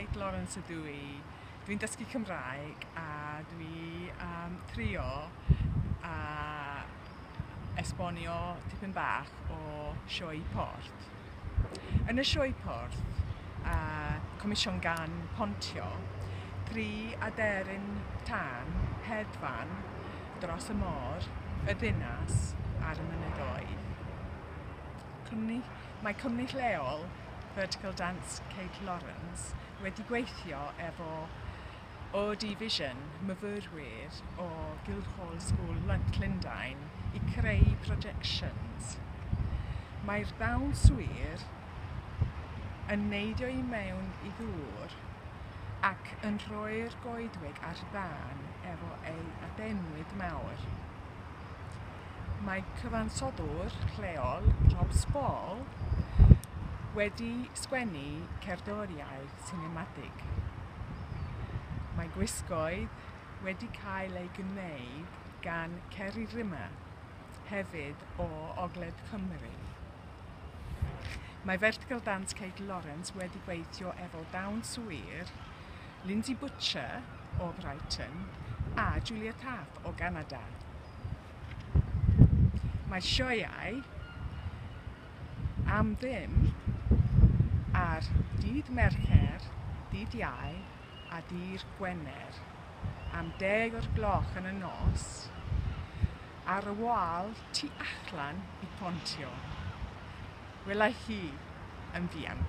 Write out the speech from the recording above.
Kate Lawrence ydw i. Dwi'n dysgu Cymraeg a dwi trio esbonio tipyn bach o sioe PORTH. Yn y sioe PORTH, comision gan Pontio, 3 aderyn tân hedfan dros y môr, y ddinas a'r y mynyddoedd. Mae cwmni lleol, Dyma Kate Lawrence, wedi gweithio efo Vision, myfyrwyr o Guildhall School Llundain i creu projections. Mae'r dawn swir yn neidio i mewn i ddŵr ac yn rhoi'r goedwig ar dân efo ei adenwyd mawr. Mae cyfansoddwr lleol, Rob wedi sgwennu cerddoriaeth sinematig. Mae gwisgoedd wedi cael ei gwneud gan Ceri Dyma, hefyd o Ogledd Cymru. Mae Dyma Kate Lawrence wedi gweithio efo dawn swir, Lindsay Butcher o Brighton a Julia Taff o Canada. Mae sioeau am ddim ar dydd Mercher, dydd Iau a dydd Gwener am 10 o'r gloch yn y nos ar y wal tu allan i Pontio. Welai chi yn fuan.